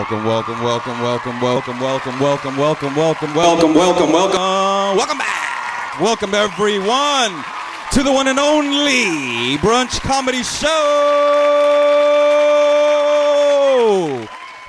Welcome, welcome, welcome, welcome, welcome, welcome, welcome, welcome, welcome, welcome, welcome, welcome, welcome back. Welcome everyone to the one and only Brunch Comedy Show.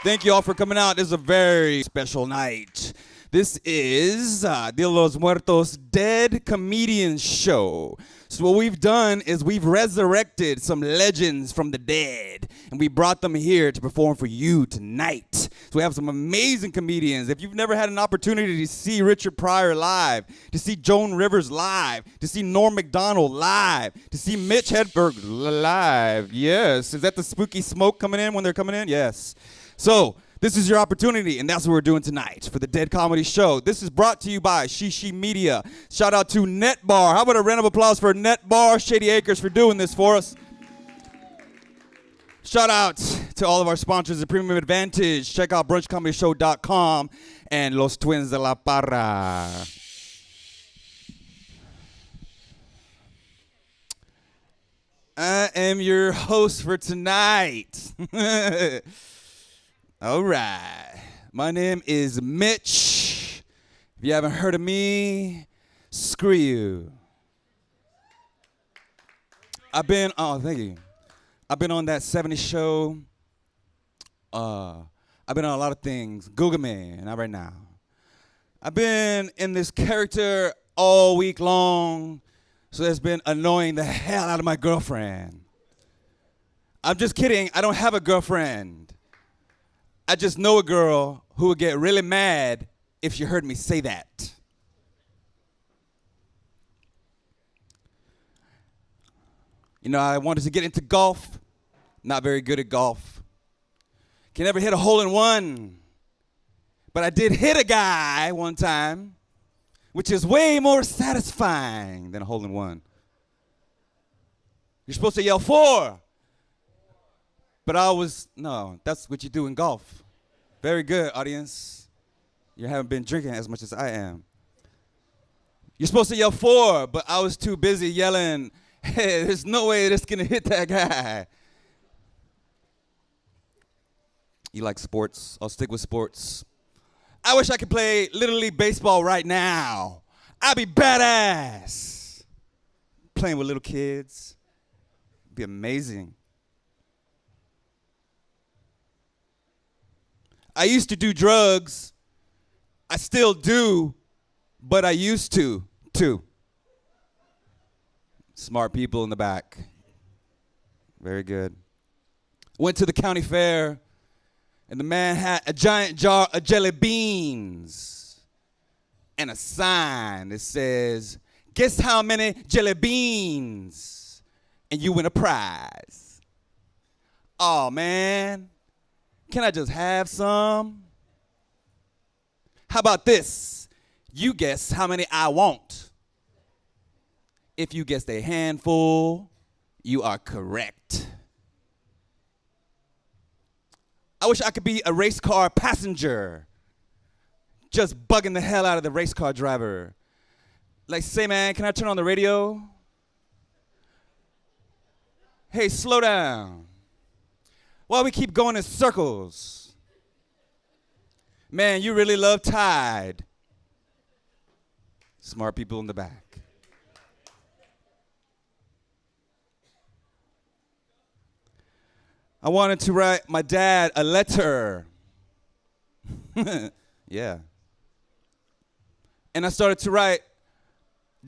Thank you all for coming out. This is a very special night. This is De Los Muertos Dead Comedians Show. So what we've done is we've resurrected some legends from the dead, and we brought them here to perform for you tonight. So we have some amazing comedians. If you've never had an opportunity to see Richard Pryor live, to see Joan Rivers live, to see Norm Macdonald live, to see Mitch Hedberg live, yes. Is that the spooky smoke coming in when they're coming in? Yes. So this is your opportunity, and that's what we're doing tonight for the Dead Comedy Show. This is brought to you by Shady Media. Shout out to Nett Bar. How about a round of applause for Nett Bar, Shady Acres, for doing this for us. Shout out to all of our sponsors at Premium Advantage. Check out brunchcomedyshow.com and Los Twins de la Parra. I am your host for tonight. All right. My name is Mitch. If you haven't heard of me, screw you. Thank you. I've been on that 70s show. I've been on a lot of things. Google me, not right now. I've been in this character all week long, so it's been annoying the hell out of my girlfriend. I'm just kidding. I don't have a girlfriend. I just know a girl who would get really mad if she heard me say that. You know, I wanted to get into golf. Not very good at golf. Can never hit a hole in one. But I did hit a guy one time, which is way more satisfying than a hole in one. You're supposed to yell 4. But no, that's what you do in golf. Very good, audience. You haven't been drinking as much as I am. You're supposed to yell 4, but I was too busy yelling, hey, there's no way that's gonna hit that guy. You like sports? I'll stick with sports. I wish I could play Little League Baseball right now. I'd be badass. Playing with little kids. It'd be amazing. I used to do drugs. I still do, but I used to, too. Smart people in the back. Very good. Went to the county fair, and the man had a giant jar of jelly beans and a sign that says, guess how many jelly beans? And you win a prize. Oh, man. Can I just have some? How about this? You guess how many I want. If you guessed a handful, you are correct. I wish I could be a race car passenger, just bugging the hell out of the race car driver. Like, say, man, can I turn on the radio? Hey, slow down. Why we keep going in circles? Man, you really love Tide. Smart people in the back. I wanted to write my dad a letter. Yeah. And I started to write,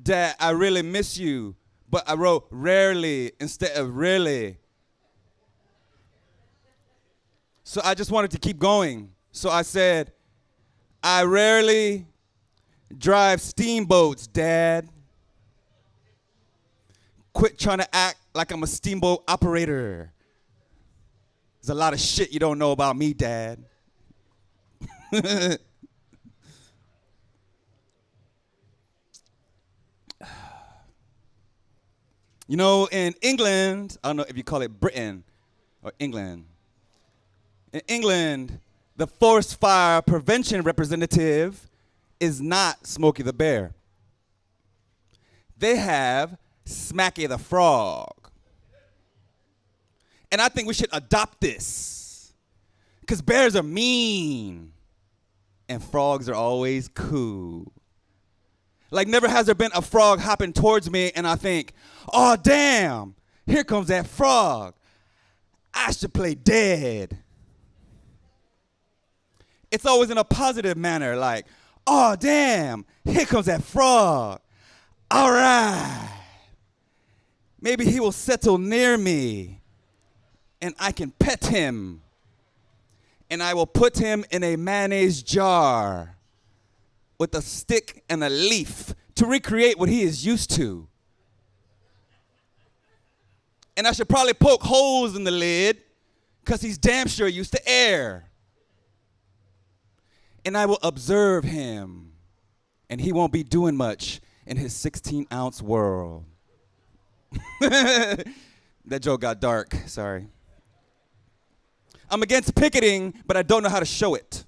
Dad, I really miss you. But I wrote rarely instead of really. So I just wanted to keep going. So I said, I rarely drive steamboats, Dad. Quit trying to act like I'm a steamboat operator. There's a lot of shit you don't know about me, Dad. You know, in England, I don't know if you call it Britain or England. In England, the forest fire prevention representative is not Smokey the Bear. They have Smacky the Frog. And I think we should adopt this. Because bears are mean and frogs are always cool. Like, never has there been a frog hopping towards me and I think, oh, damn, here comes that frog. I should play dead. It's always in a positive manner, like, oh, damn, here comes that frog. All right. Maybe he will settle near me and I can pet him. And I will put him in a mayonnaise jar with a stick and a leaf to recreate what he is used to. And I should probably poke holes in the lid because he's damn sure used to air. And I will observe him, and he won't be doing much in his 16-ounce world. That joke got dark, sorry. I'm against picketing, but I don't know how to show it.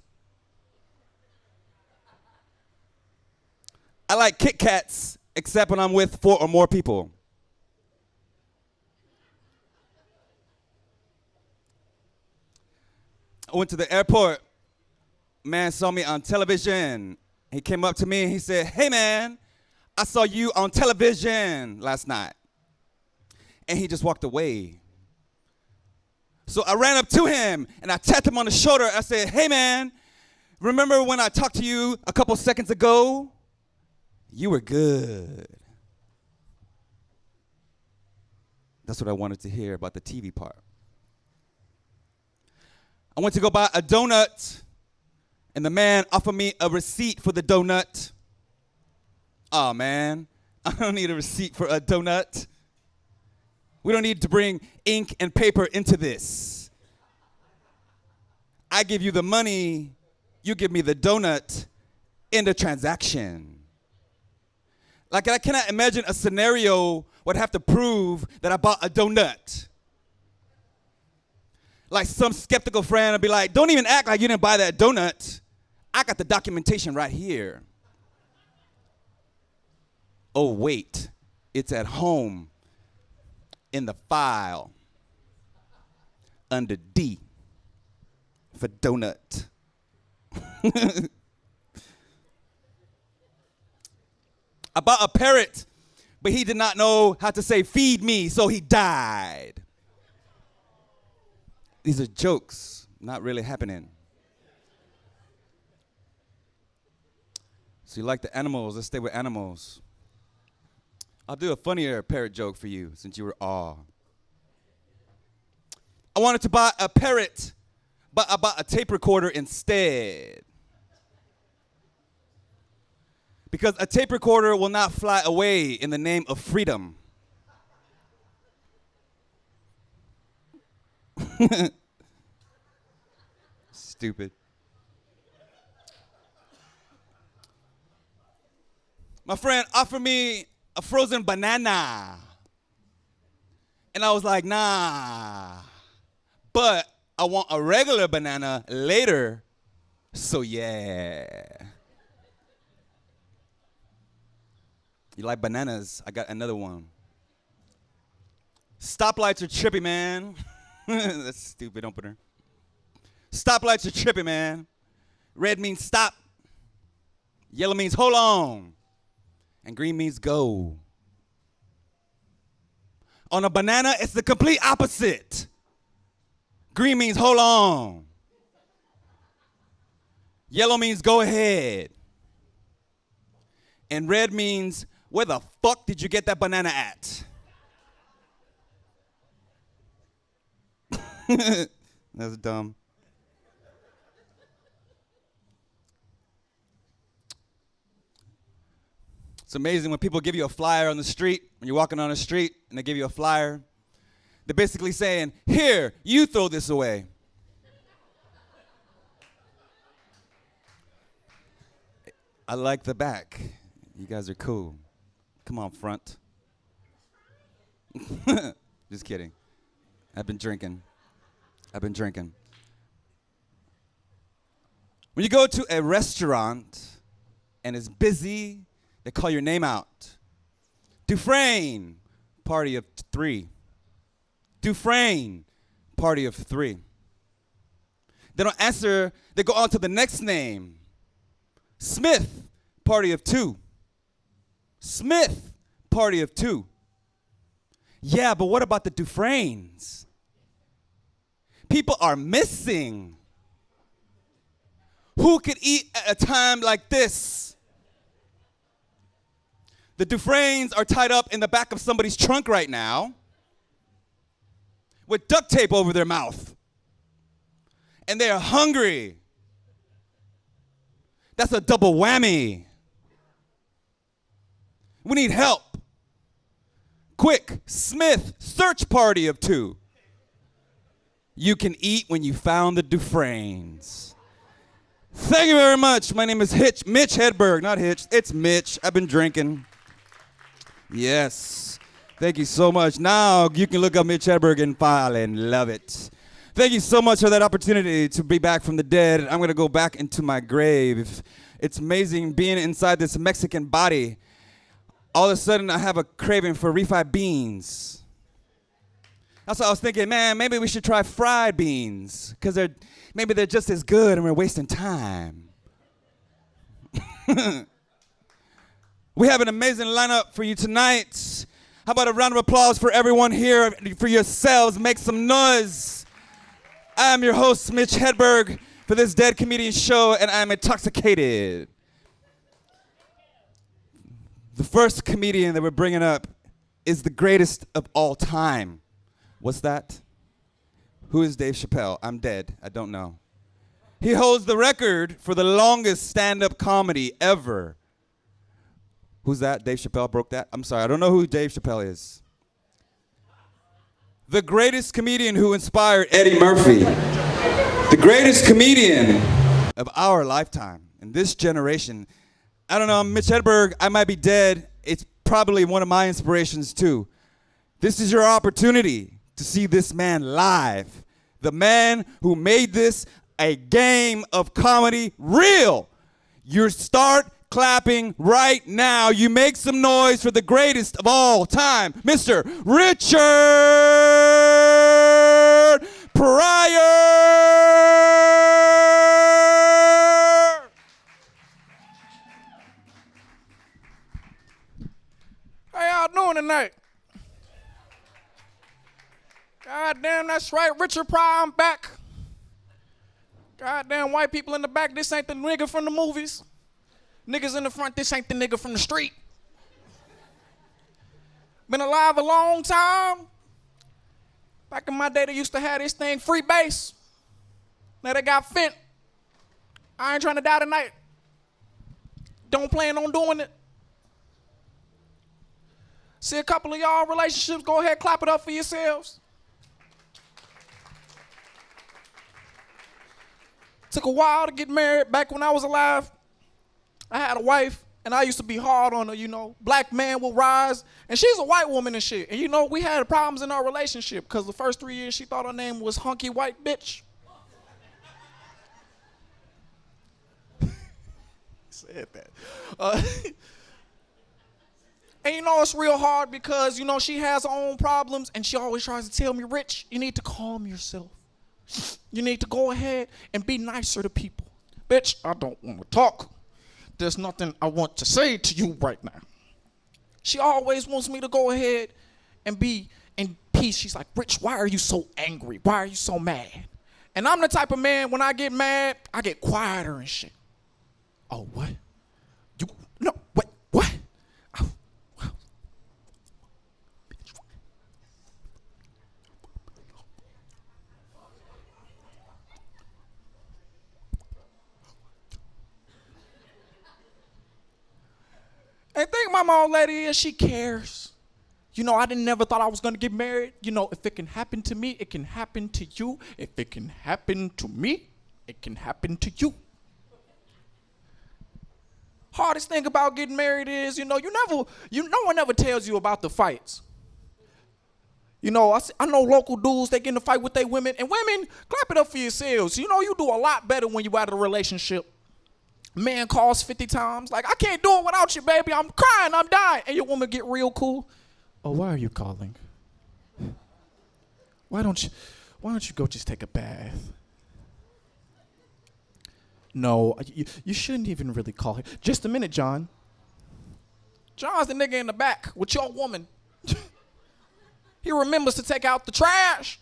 I like Kit Kats, except when I'm with 4 or more people. I went to the airport. Man saw me on television. He came up to me and he said, hey man, I saw you on television last night. And he just walked away. So I ran up to him and I tapped him on the shoulder. I said, hey man, remember when I talked to you a couple seconds ago? You were good. That's what I wanted to hear about the TV part. I went to go buy a donut, and the man offered me a receipt for the donut. Oh, man, I don't need a receipt for a donut. We don't need to bring ink and paper into this. I give you the money, you give me the donut in the transaction. Like, I cannot imagine a scenario would have to prove that I bought a donut. Like, some skeptical friend would be like, don't even act like you didn't buy that donut. I got the documentation right here. Oh, wait, it's at home in the file under D for donut. I bought a parrot, but he did not know how to say feed me, so he died. These are jokes, not really happening. So you like the animals, let's stay with animals. I'll do a funnier parrot joke for you since you were awe. I wanted to buy a parrot, but I bought a tape recorder instead. Because a tape recorder will not fly away in the name of freedom. Stupid. My friend offered me a frozen banana. And I was like, nah. But I want a regular banana later. So yeah. You like bananas? I got another one. Stoplights are trippy, man. That's a stupid opener. Stoplights are trippy, man. Red means stop. Yellow means hold on. And green means go. On a banana, it's the complete opposite. Green means hold on. Yellow means go ahead. And red means, where the fuck did you get that banana at? That's dumb. It's amazing when people give you a flyer on the street, when you're walking on the street and they give you a flyer. They're basically saying, here, you throw this away. I like the back. You guys are cool. Come on, front. Just kidding. I've been drinking. When you go to a restaurant and it's busy, they call your name out. Dufresne, party of 3. Dufresne, party of 3. They don't answer. They go on to the next name. Smith, party of 2. Smith, party of 2. Yeah, but what about the Dufresnes? People are missing. Who could eat at a time like this? The Dufresnes are tied up in the back of somebody's trunk right now with duct tape over their mouth. And they are hungry. That's a double whammy. We need help. Quick, Smith, search party of 2. You can eat when you found the Dufresnes. Thank you very much. My name is Mitch Hedberg, not Hitch. It's Mitch. I've been drinking. Yes. Thank you so much. Now you can look up Mitch Hedberg and file and love it. Thank you so much for that opportunity to be back from the dead. I'm going to go back into my grave. It's amazing being inside this Mexican body. All of a sudden, I have a craving for refried beans. That's what I was thinking, man, maybe we should try fried beans, because maybe they're just as good and we're wasting time. We have an amazing lineup for you tonight. How about a round of applause for everyone here, for yourselves? Make some noise. I am your host, Mitch Hedberg, for this Dead Comedian Show, and I'm intoxicated. The first comedian that we're bringing up is the greatest of all time. What's that? Who is Dave Chappelle? I'm dead. I don't know. He holds the record for the longest stand-up comedy ever. Who's that? Dave Chappelle broke that? I'm sorry. I don't know who Dave Chappelle is. The greatest comedian who inspired Eddie Murphy. The greatest comedian of our lifetime in this generation. I don't know, I'm Mitch Hedberg. I might be dead. It's probably one of my inspirations too. This is your opportunity to see this man live. The man who made this a game of comedy real. You start clapping right now. You make some noise for the greatest of all time, Mr. Richard Pryor. How y'all doing tonight? God damn, that's right, Richard Pryor, I'm back. Goddamn white people in the back, this ain't the nigga from the movies. Niggas in the front, this ain't the nigga from the street. Been alive a long time. Back in my day, they used to have this thing, free base. Now they got Fent. I ain't trying to die tonight. Don't plan on doing it. See a couple of y'all relationships, go ahead, clap it up for yourselves. Took a while to get married. Back when I was alive, I had a wife, and I used to be hard on her, you know. Black man will rise, and she's a white woman and shit. And you know, we had problems in our relationship because the first 3 years she thought her name was Hunky White Bitch. Said that. And you know, it's real hard because, you know, she has her own problems, and she always tries to tell me, Rich, you need to calm yourself. You need to go ahead and be nicer to people. Bitch, I don't want to talk. There's nothing I want to say to you right now. She always wants me to go ahead and be in peace. She's like, Rich, why are you so angry? Why are you so mad? And I'm the type of man, when I get mad, I get quieter and shit. Oh, what? You, no, what? Oh, wow. And think my old lady is, she cares. You know, I never thought I was gonna get married. You know, if it can happen to me, it can happen to you. If it can happen to me, it can happen to you. Hardest thing about getting married is, you know, no one ever tells you about the fights. You know, I know local dudes, they get in a fight with their women, and women, clap it up for yourselves. You know, you do a lot better when you out of a relationship. Man calls 50 times, like, I can't do it without you, baby. I'm crying, I'm dying. And your woman get real cool. Oh, why are you calling? Why don't you go just take a bath? No, you shouldn't even really call her. Just a minute, John. John's the nigga in the back with your woman. He remembers to take out the trash.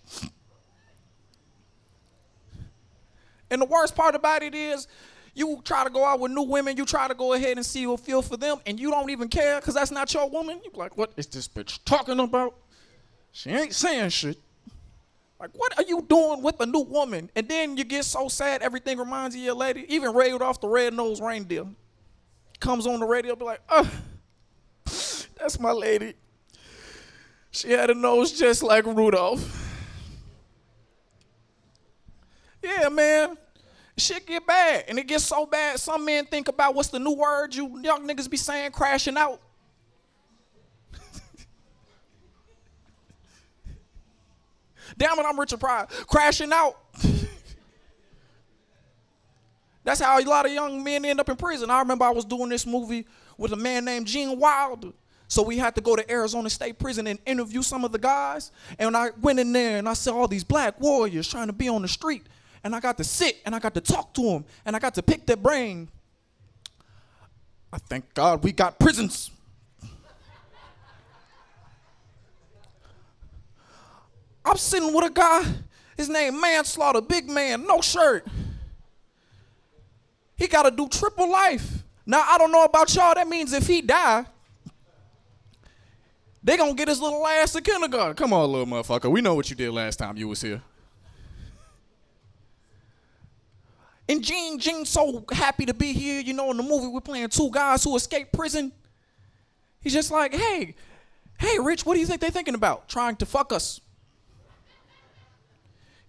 And the worst part about it is, you try to go out with new women, you try to go ahead and see or feel for them, and you don't even care because that's not your woman. You be like, what is this bitch talking about? She ain't saying shit. Like, what are you doing with a new woman? And then you get so sad, everything reminds you of your lady. Even Rudolph the Red-Nosed Reindeer comes on the radio, be like, that's my lady. She had a nose just like Rudolph. Yeah, man. Shit get bad. And it gets so bad, some men think about what's the new word you young niggas be saying, crashing out. Damn it, I'm Richard Pryor. Crashing out. That's how a lot of young men end up in prison. I remember I was doing this movie with a man named Gene Wilder. So we had to go to Arizona State Prison and interview some of the guys. And when I went in there and I saw all these black warriors trying to be on the street, and I got to sit and I got to talk to them and I got to pick their brain. I thank God we got prisons. I'm sitting with a guy, his name Manslaughter, big man, no shirt. He got to do triple life. Now, I don't know about y'all, that means if he die, they gonna get his little ass to kindergarten. Come on, little motherfucker, we know what you did last time you was here. And Gene's so happy to be here. You know, in the movie, we're playing two guys who escaped prison. He's just like, hey, Rich, what do you think they're thinking about? Trying to fuck us.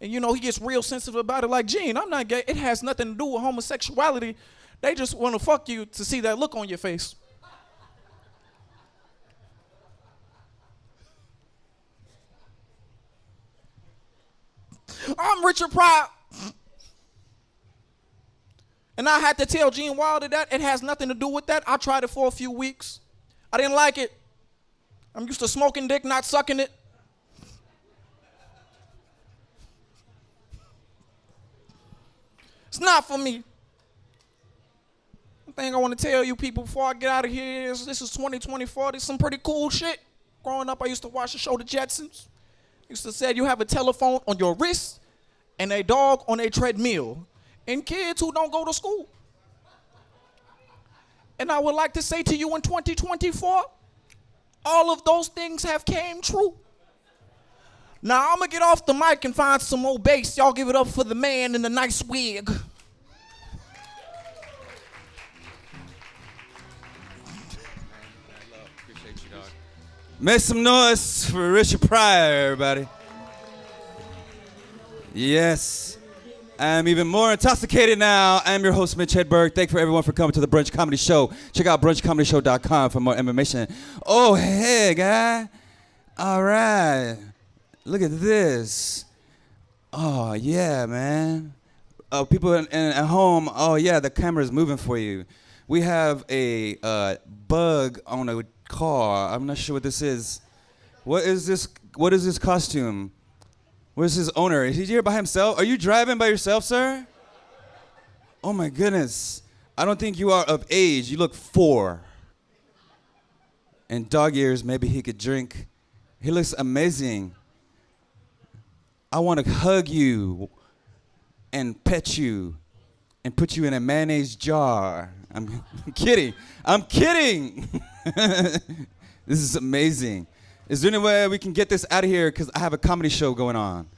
And, you know, he gets real sensitive about it. Like, Gene, I'm not gay. It has nothing to do with homosexuality. They just want to fuck you to see that look on your face. I'm Richard Pryor. And I had to tell Gene Wilder that it has nothing to do with that. I tried it for a few weeks. I didn't like it. I'm used to smoking dick, not sucking it. It's not for me. The thing I want to tell you people before I get out of here is this is 2024. There's some pretty cool shit. Growing up, I used to watch the show The Jetsons. Used to say you have a telephone on your wrist and a dog on a treadmill. And kids who don't go to school. And I would like to say to you in 2024, all of those things have came true. Now I'm gonna get off the mic and find some more bass. Y'all give it up for the man in the nice wig. Appreciate you, dog. Make some noise for Richard Pryor, everybody. Yes. I'm even more intoxicated now. I'm your host, Mitch Hedberg. Thank you for everyone for coming to the Brunch Comedy Show. Check out brunchcomedyshow.com for more information. Oh, hey, guy. All right. Look at this. Oh, yeah, man. People at home, oh, yeah, the camera's moving for you. We have a bug on a car. I'm not sure what this is. What is this costume? Where's his owner? Is he here by himself? Are you driving by yourself, sir? Oh my goodness. I don't think you are of age. You look 4. And dog ears, maybe he could drink. He looks amazing. I want to hug you and pet you and put you in a mayonnaise jar. I'm kidding. I'm kidding. This is amazing. Is there any way we can get this out of here? Because I have a comedy show going on.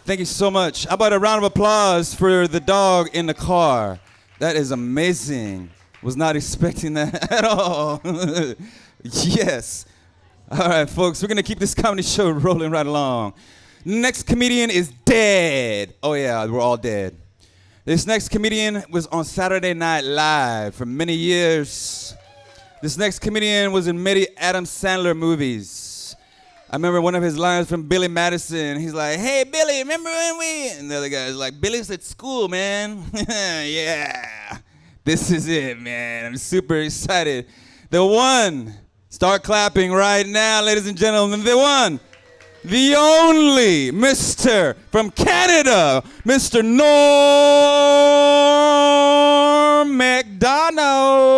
Thank you so much. How about a round of applause for the dog in the car? That is amazing. Was not expecting that at all. Yes. All right, folks, we're going to keep this comedy show rolling right along. Next comedian is dead. Oh, yeah, we're all dead. This next comedian was on Saturday Night Live for many years. This next comedian was in many Adam Sandler movies. I remember one of his lines from Billy Madison. He's like, hey, Billy, remember when we... And the other guy's like, Billy's at school, man. Yeah. This is it, man. I'm super excited. The one. Start clapping right now, ladies and gentlemen. The one. the only Mr. from Canada, Mr. Norm McDonald.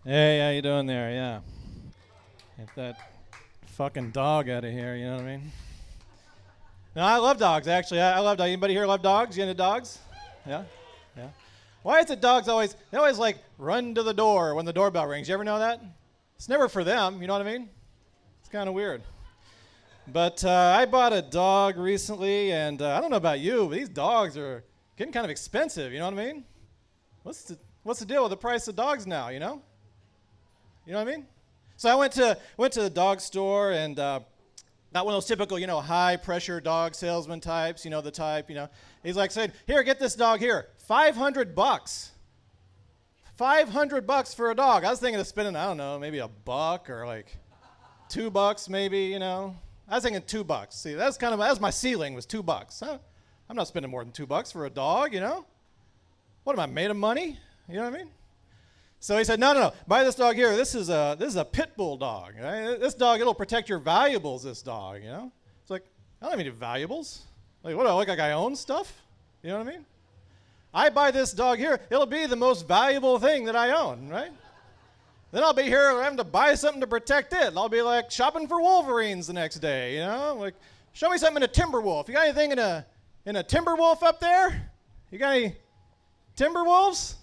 Hey, how you doing there? Yeah. Get that fucking dog out of here, you know what I mean? No, I love dogs, actually. I love dogs. Anybody here love dogs? You into dogs? Yeah? Yeah. Why is it dogs they always like run to the door when the doorbell rings? You ever know that? It's never for them, you know what I mean? It's kind of weird. But I bought a dog recently, and I don't know about you, but these dogs are getting kind of expensive, you know what I mean? What's the deal with the price of dogs now, you know? You know what I mean? So I went to the dog store and not one of those typical, high pressure dog salesman types, the type, He's like saying, "Here, get this dog here. $500. $500 for a dog." I was thinking of spending, I don't know, maybe $1 or like $2 maybe, I was thinking $2. See, that was my ceiling was $2. Huh? I'm not spending more than $2 for a dog, What am I, made of money? You know what I mean? So he said, no, buy this dog here. This is a pit bull dog. Right? This dog, it'll protect your valuables, this dog, It's like, I don't have any valuables. Like, what do I look like I own stuff? You know what I mean? I buy this dog here, it'll be the most valuable thing that I own, right? Then I'll be here having to buy something to protect it. I'll be like shopping for Wolverines the next day, Like, show me something in a timber wolf. You got anything in a timber wolf up there? You got any timber wolves?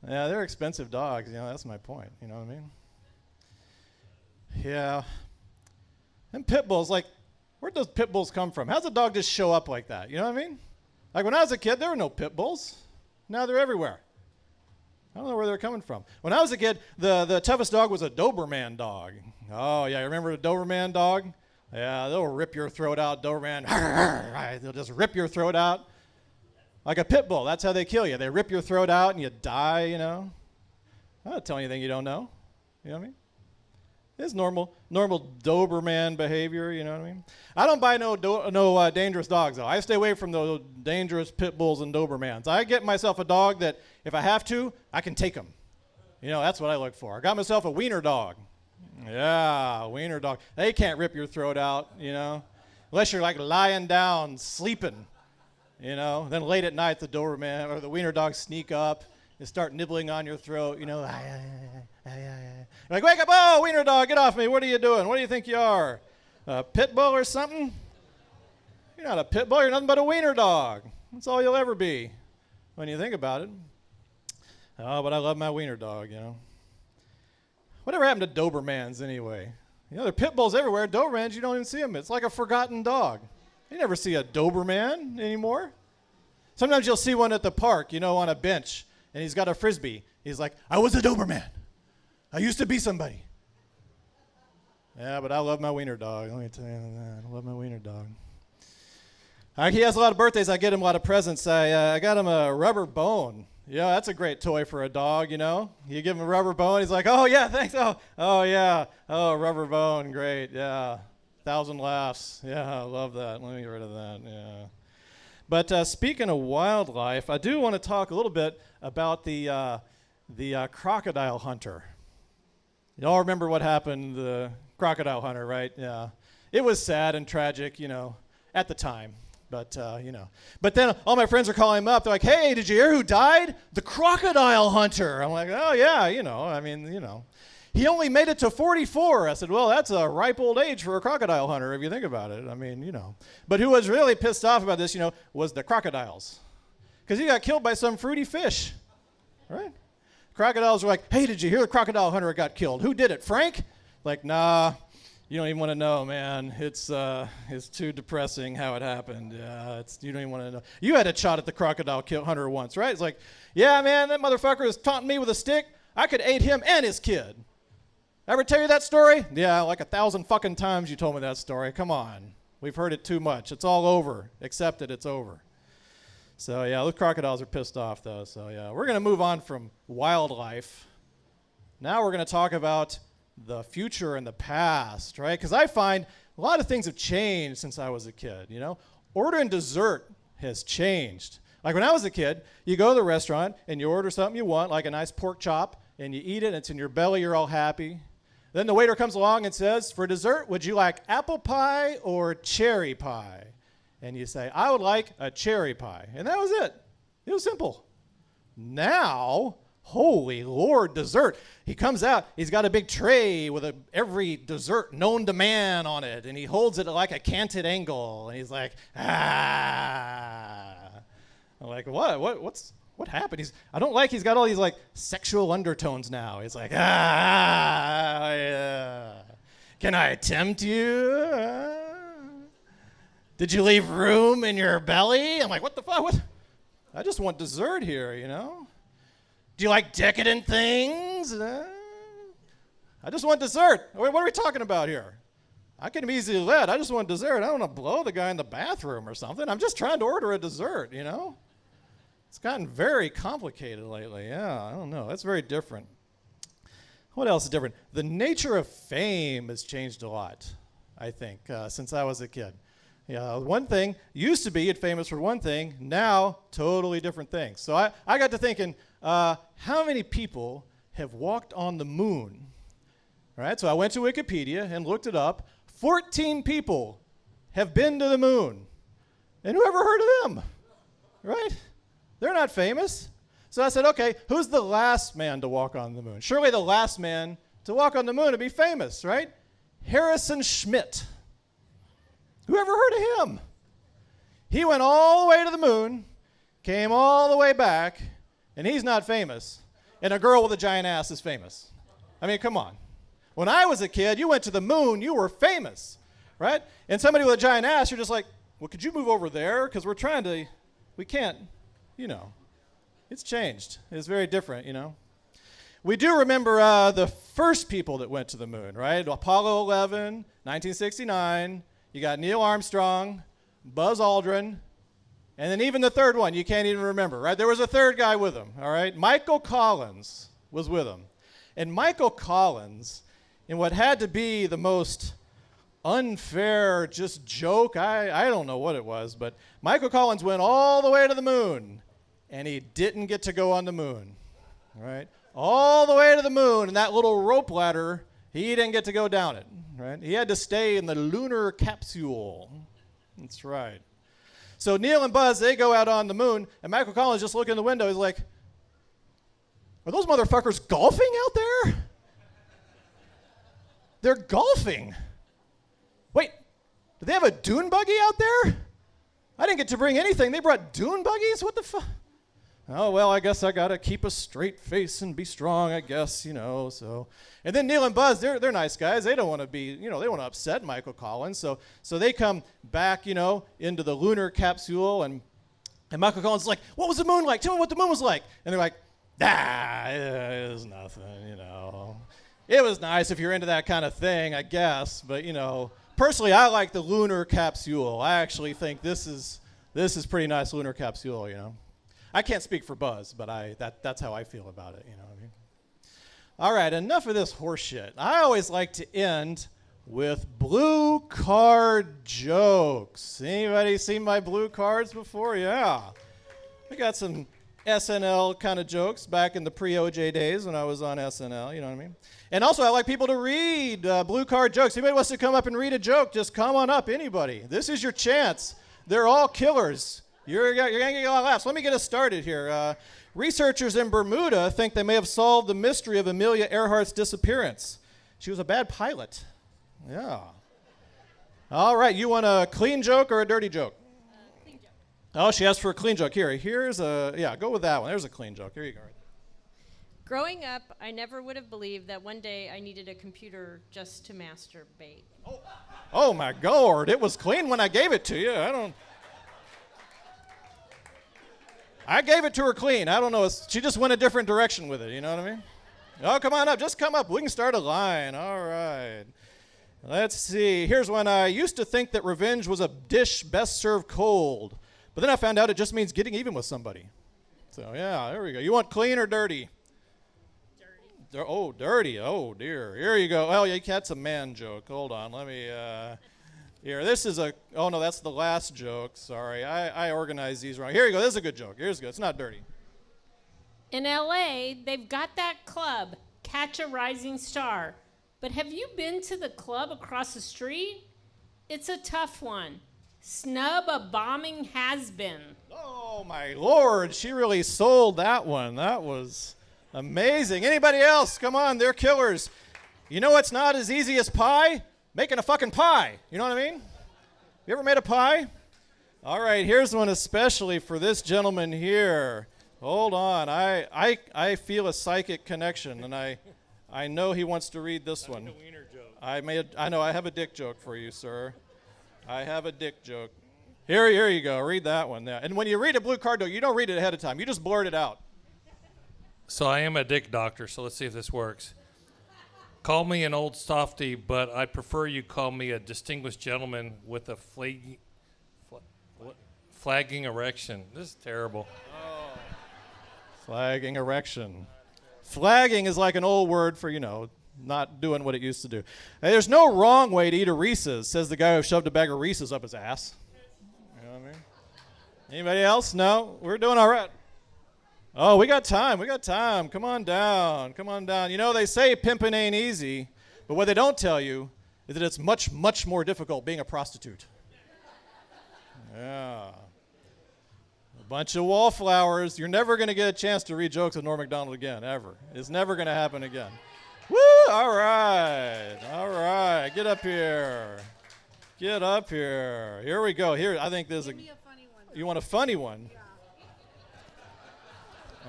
Yeah, they're expensive dogs, that's my point, you know what I mean? Yeah. And pit bulls, like, where does pit bulls come from? How's a dog just show up like that, you know what I mean? Like, when I was a kid, there were no pit bulls. Now they're everywhere. I don't know where they're coming from. When I was a kid, the toughest dog was a Doberman dog. Oh, yeah, you remember the Doberman dog? Yeah, they'll rip your throat out, Doberman. They'll just rip your throat out. Like a pit bull, that's how they kill you. They rip your throat out and you die, I'm not telling you anything you don't know. You know what I mean? It's normal Doberman behavior, you know what I mean? I don't buy no dangerous dogs, though. I stay away from those dangerous pit bulls and Dobermans. I get myself a dog that, if I have to, I can take him. That's what I look for. I got myself a wiener dog. Yeah, wiener dog. They can't rip your throat out, unless you're like lying down, sleeping. Then late at night, the Doberman or the wiener dogs sneak up and start nibbling on your throat, You're like, wake up, oh, wiener dog, get off me. What are you doing? What do you think you are? A pit bull or something? You're not a pit bull. You're nothing but a wiener dog. That's all you'll ever be when you think about it. Oh, but I love my wiener dog, Whatever happened to Dobermans anyway? There are pit bulls everywhere. Dobermans, you don't even see them. It's like a forgotten dog. You never see a Doberman anymore. Sometimes you'll see one at the park, on a bench, and he's got a Frisbee. He's like, I was a Doberman. I used to be somebody. Yeah, but I love my wiener dog. Let me tell you that. I love my wiener dog. He has a lot of birthdays. I get him a lot of presents. I got him a rubber bone. Yeah, that's a great toy for a dog, You give him a rubber bone, he's like, oh, yeah, thanks. Oh, yeah. Oh, rubber bone, great, yeah. 1,000 laughs. Yeah, I love that. Let me get rid of that. Yeah. But speaking of wildlife, I do want to talk a little bit about the crocodile hunter. Y'all remember what happened, the crocodile hunter, right? Yeah. It was sad and tragic, at the time. But, But then all my friends are calling him up. They're like, hey, did you hear who died? The crocodile hunter. I'm like, oh, yeah, He only made it to 44. I said, well, that's a ripe old age for a crocodile hunter, if you think about it. But who was really pissed off about this, was the crocodiles. Because he got killed by some fruity fish, right? Crocodiles were like, hey, did you hear the crocodile hunter got killed? Who did it, Frank? Like, nah, you don't even want to know, man. It's too depressing how it happened. You don't even want to know. You had a shot at the crocodile hunter once, right? It's like, yeah, man, that motherfucker was taunting me with a stick. I could aid him and his kid. Ever tell you that story? Yeah, like 1,000 fucking times you told me that story. Come on. We've heard it too much. It's all over. Accept it. It's over. So, yeah, those crocodiles are pissed off, though. So, yeah, we're going to move on from wildlife. Now we're going to talk about the future and the past, right? Because I find a lot of things have changed since I was a kid, Ordering dessert has changed. Like when I was a kid, you go to the restaurant and you order something you want, like a nice pork chop, and you eat it, and it's in your belly, you're all happy. Then the waiter comes along and says, for dessert, would you like apple pie or cherry pie? And you say, I would like a cherry pie. And that was it. It was simple. Now, holy Lord, dessert. He comes out, he's got a big tray with every dessert known to man on it, and he holds it at like a canted angle, and he's like, ah. I'm like, what happened? I don't like he's got all these like sexual undertones now. He's like, yeah. Can I tempt you? Did you leave room in your belly? I'm like, what the fuck? What? I just want dessert here, you know? Do you like decadent things? I just want dessert. What are we talking about here? I can be easily led. I just want dessert. I don't want to blow the guy in the bathroom or something. I'm just trying to order a dessert, you know? It's gotten very complicated lately. Yeah, I don't know. That's very different. What else is different? The nature of fame has changed a lot, I think, since I was a kid. Yeah, one thing used to be you'd famous for one thing, now totally different things. So I got to thinking, how many people have walked on the moon? All right, so I went to Wikipedia and looked it up. 14 people have been to the moon. And who ever heard of them? Right? They're not famous. So I said, okay, who's the last man to walk on the moon? Surely the last man to walk on the moon would be famous, right? Harrison Schmitt. Who ever heard of him? He went all the way to the moon, came all the way back, and he's not famous. And a girl with a giant ass is famous. I mean, come on. When I was a kid, you went to the moon, you were famous, right? And somebody with a giant ass, you're just like, well, could you move over there? Because we can't, you know. It's changed. It's very different, you know. We do remember the first people that went to the moon, right? Apollo 11, 1969. You got Neil Armstrong, Buzz Aldrin, and then even the third one you can't even remember, right? There was a third guy with him, all right? Michael Collins was with him. And Michael Collins, in what had to be the most unfair just joke, I don't know what it was, but Michael Collins went all the way to the moon, and he didn't get to go on the moon, right? All the way to the moon, and that little rope ladder, he didn't get to go down it, right? He had to stay in the lunar capsule. That's right. So Neil and Buzz, they go out on the moon, and Michael Collins just look in the window. He's like, are those motherfuckers golfing out there? They're golfing. Wait, do they have a dune buggy out there? I didn't get to bring anything. They brought dune buggies? What the fuck? Oh, well, I guess I got to keep a straight face and be strong, I guess, you know, so. And then Neil and Buzz, they're nice guys. They don't want to be, you know, they want to upset Michael Collins. So they come back, you know, into the lunar capsule, and Michael Collins is like, what was the moon like? Tell me what the moon was like. And they're like, it was nothing, you know. It was nice if you're into that kind of thing, I guess. But, you know, personally, I like the lunar capsule. I actually think this is pretty nice lunar capsule, you know. I can't speak for Buzz, but that's how I feel about it, you know what I mean? All right, enough of this horse shit. I always like to end with blue card jokes. Anybody seen my blue cards before? Yeah. I got some SNL kind of jokes back in the pre-OJ days when I was on SNL, you know what I mean? And also, I like people to read blue card jokes. Anybody wants to come up and read a joke, just come on up, anybody. This is your chance. They're all killers. You're going to get a lot of laughs. Let me get us started here. Researchers in Bermuda think they may have solved the mystery of Amelia Earhart's disappearance. She was a bad pilot. Yeah. All right, you want a clean joke or a dirty joke? Clean joke. Oh, she asked for a clean joke. Here's a, yeah, go with that one. There's a clean joke. Here you go. Growing up, I never would have believed that one day I needed a computer just to masturbate. Oh my God, it was clean when I gave it to you. I gave it to her clean. I don't know. She just went a different direction with it. You know what I mean? Oh, come on up. Just come up. We can start a line. All right. Let's see. Here's one. I used to think that revenge was a dish best served cold. But then I found out it just means getting even with somebody. So, yeah, there we go. You want clean or dirty? Dirty. Oh, dirty. Oh, dear. Here you go. Oh, yeah, that's a man joke. Hold on. Let me Here, this is a, oh no, that's the last joke. Sorry, I organized these wrong. Here you go, this is a good joke. Here's good, it's not dirty. In LA, they've got that club, Catch a Rising Star. But have you been to the club across the street? It's a tough one. Snub a bombing has-been. Oh my Lord, she really sold that one. That was amazing. Anybody else? Come on, they're killers. You know what's not as easy as pie? Making a fucking pie. You know what I mean? You ever made a pie? All right, here's one especially for this gentleman here. Hold on, I feel a psychic connection, and I know he wants to read this one. I know I have a dick joke for you, sir. I have a dick joke. Here you go. Read that one. Yeah. And when you read a blue card, you don't read it ahead of time. You just blurt it out. So I am a dick doctor, so let's see if this works. Call me an old softy, but I prefer you call me a distinguished gentleman with a flagging erection. This is terrible. Flagging erection. Flagging is like an old word for, not doing what it used to do. Hey, there's no wrong way to eat a Reese's, says the guy who shoved a bag of Reese's up his ass. You know what I mean? Anybody else? No? We're doing all right. Oh, we got time. Come on down. They say pimping ain't easy, but what they don't tell you is that it's much, much more difficult being a prostitute. Yeah. A bunch of wallflowers. You're never going to get a chance to read jokes with Norm Macdonald again, ever. It's never going to happen again. Woo! All right. Get up here. Here we go. Here, I think there's Give me a funny one. You want a funny one? Yeah.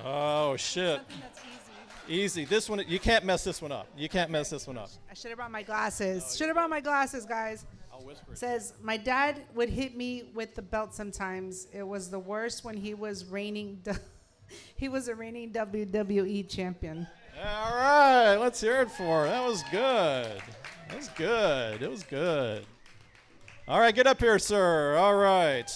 Oh, shit. Something that's easy. Easy. This one, you can't mess this one up. I should have brought my glasses. Guys. I'll whisper it. Says, my dad would hit me with the belt sometimes. It was the worst when he was reigning. He was a reigning WWE champion. All right, let's hear it for her. That was good. It was good. All right, get up here, sir. All right.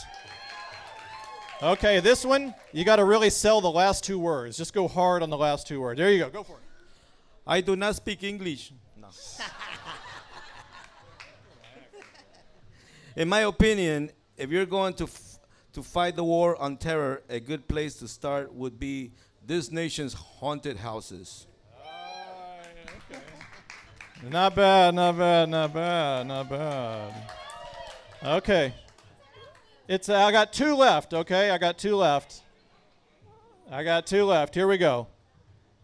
Okay, this one, you got to really sell the last two words. Just go hard on the last two words. There you go. Go for it. I do not speak English. No. In my opinion, if you're going to fight the war on terror, a good place to start would be this nation's haunted houses. Okay. Not bad. Okay. I got two left, okay? I got two left. Here we go.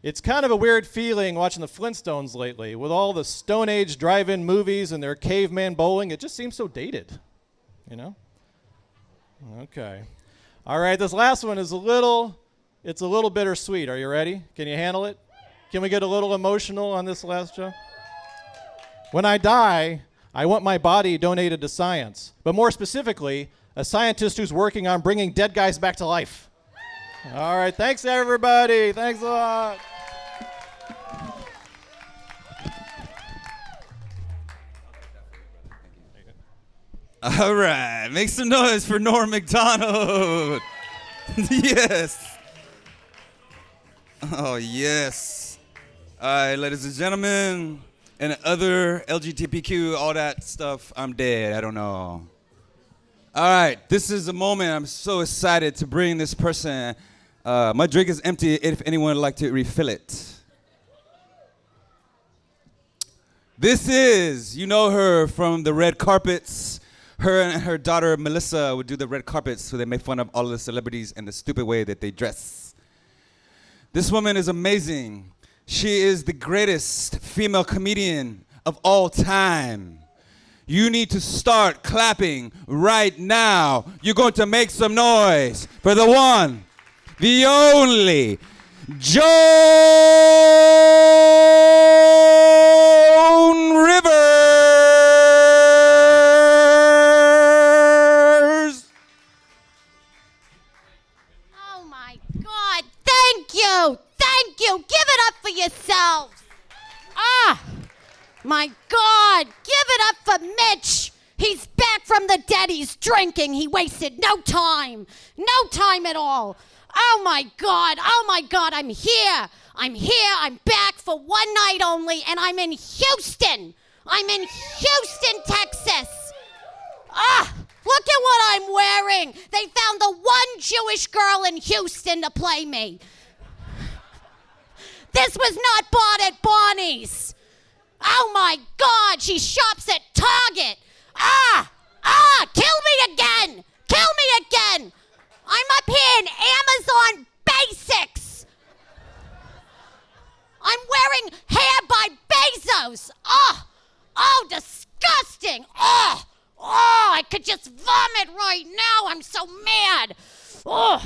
It's kind of a weird feeling watching the Flintstones lately. With all the Stone Age drive-in movies and their caveman bowling, it just seems so dated, Okay. All right, this last one is a little bittersweet. Are you ready? Can you handle it? Can we get a little emotional on this last joke? When I die, I want my body donated to science, but more specifically, a scientist who's working on bringing dead guys back to life. All right, thanks everybody. Thanks a lot. All right, make some noise for Norm Macdonald. Yes. Oh, yes. All right, ladies and gentlemen, and other LGBTQ, all that stuff, I'm dead. I don't know. All right, this is a moment I'm so excited to bring this person. My drink is empty if anyone would like to refill it. This is, you know her from the red carpets. Her and her daughter Melissa would do the red carpets, so they make fun of all of the celebrities and the stupid way that they dress. This woman is amazing. She is the greatest female comedian of all time. You need to start clapping right now. You're going to make some noise for the one, the only, Joan Rivers. Oh my God, thank you. Give it up for yourselves. My God, give it up for Mitch. He's back from the dead. He's drinking. He wasted no time at all. Oh my God, I'm here. I'm back for one night only, and I'm in Houston. Texas. Look at what I'm wearing. They found the one Jewish girl in Houston to play me. This was not bought at Bonnie's. Oh my God, she shops at Target. Kill me again. Kill me again. I'm up here in Amazon Basics. I'm wearing hair by Bezos. Oh, disgusting. I could just vomit right now. I'm so mad. Oh,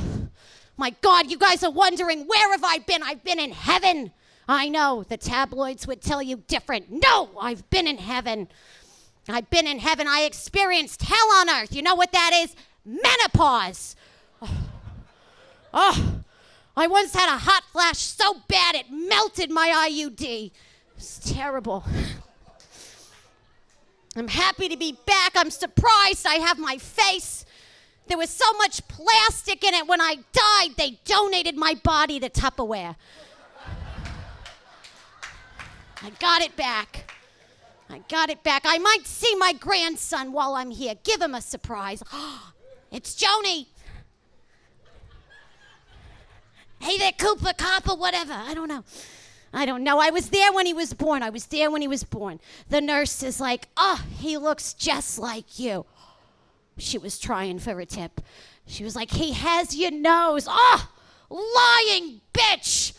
my God, you guys are wondering, where have I been? I've been in heaven. I know, the tabloids would tell you different. No, I've been in heaven. I've been in heaven. I experienced hell on earth. You know what that is? Menopause. I once had a hot flash so bad it melted my IUD. It's terrible. I'm happy to be back. I'm surprised I have my face. There was so much plastic in it when I died, they donated my body to Tupperware. I got it back. I might see my grandson while I'm here. Give him a surprise. It's Joni. Hey there, Cooper, Copper, whatever. I don't know. I was there when he was born. The nurse is like, he looks just like you. She was trying for a tip. She was like, he has your nose. Lying bitch.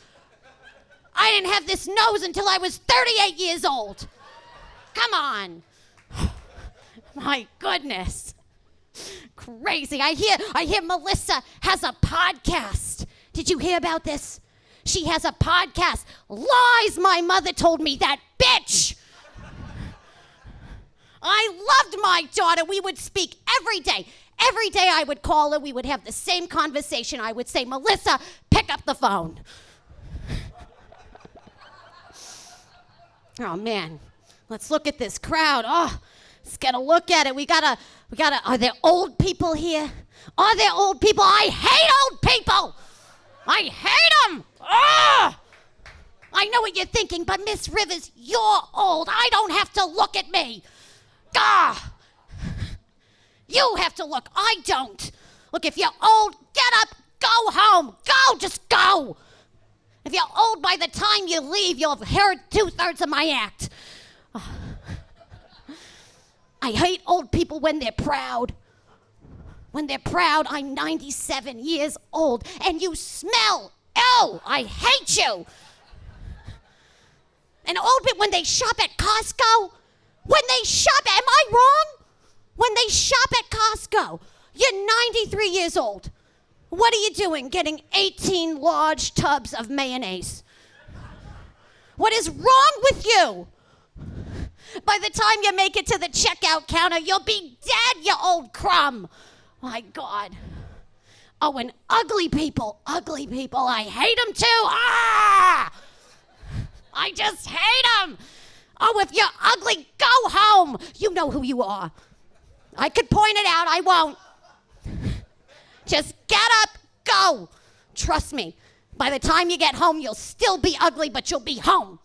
I didn't have this nose until I was 38 years old. Come on. My goodness. Crazy. I hear Melissa has a podcast. Did you hear about this? She has a podcast. Lies, my mother told me, that bitch. I loved my daughter. We would speak every day. Every day I would call her. We would have the same conversation. I would say, Melissa, pick up the phone. Oh, man. Let's look at this crowd. Let's get a look at it. We gotta, are there old people here? Are there old people? I hate old people. I hate them. I know what you're thinking, but Miss Rivers, you're old. I don't have to look at me. You have to look. I don't. Look, if you're old, get up, go home. Go, just go. If you're old, by the time you leave, you'll have heard 2/3 of my act. I hate old people when they're proud. When they're proud. I'm 97 years old, and you smell. Ew, I hate you. And old people, when they shop at Costco, am I wrong? When they shop at Costco, you're 93 years old. What are you doing getting 18 large tubs of mayonnaise? What is wrong with you? By the time you make it to the checkout counter, you'll be dead, you old crumb. My God. Oh, and ugly people, I hate them too. I just hate them. Oh, if you're ugly, go home. You know who you are. I could point it out, I won't. Just get up, go. Trust me, by the time you get home, you'll still be ugly, but you'll be home.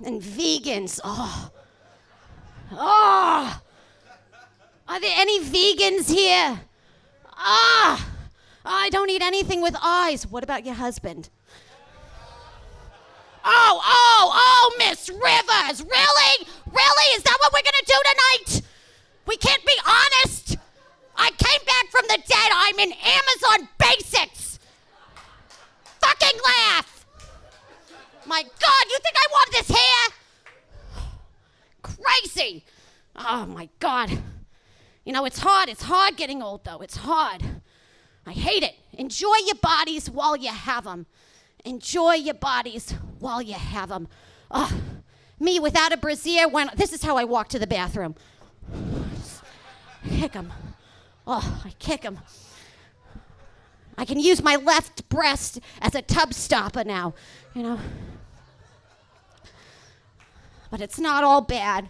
And vegans, Are there any vegans here? I don't eat anything with eyes. What about your husband? Oh, Miss Rivers, really? Really? Is that what we're gonna do tonight? We can't be honest. I came back from the dead. I'm in Amazon Basics. Fucking laugh. My God, you think I want this hair? Crazy. Oh my God. You know, it's hard getting old though. It's hard. I hate it. Enjoy your bodies while you have them. Enjoy your bodies while you have them. Me without a brassiere, this is how I walk to the bathroom. Kick him. I kick him. I can use my left breast as a tub stopper now, you know. But it's not all bad.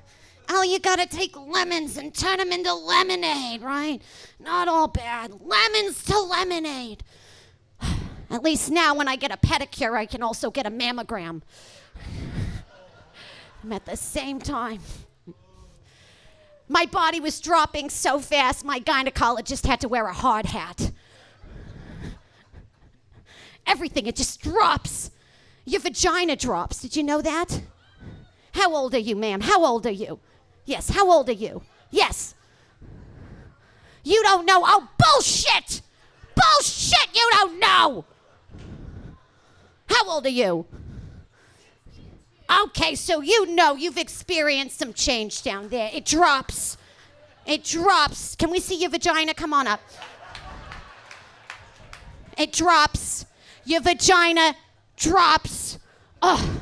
You gotta take lemons and turn them into lemonade, right? Not all bad. Lemons to lemonade. At least now when I get a pedicure, I can also get a mammogram. At the same time. My body was dropping so fast, my gynecologist had to wear a hard hat. Everything, it just drops. Your vagina drops. Did you know that? How old are you, ma'am? How old are you? Yes, how old are you? Yes. You don't know. Oh, bullshit! Bullshit, you don't know! How old are you? Okay, so you know you've experienced some change down there. It drops. It drops. Can we see your vagina? Come on up. It drops. Your vagina drops. Oh,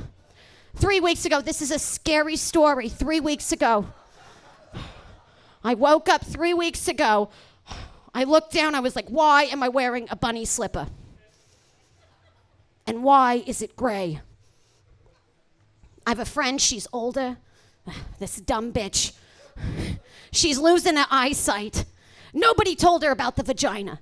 3 weeks ago, this is a scary story. 3 weeks ago, I woke up 3 weeks ago. I looked down, I was like, why am I wearing a bunny slipper? And why is it gray? I have a friend, she's older. This dumb bitch. She's losing her eyesight. Nobody told her about the vagina.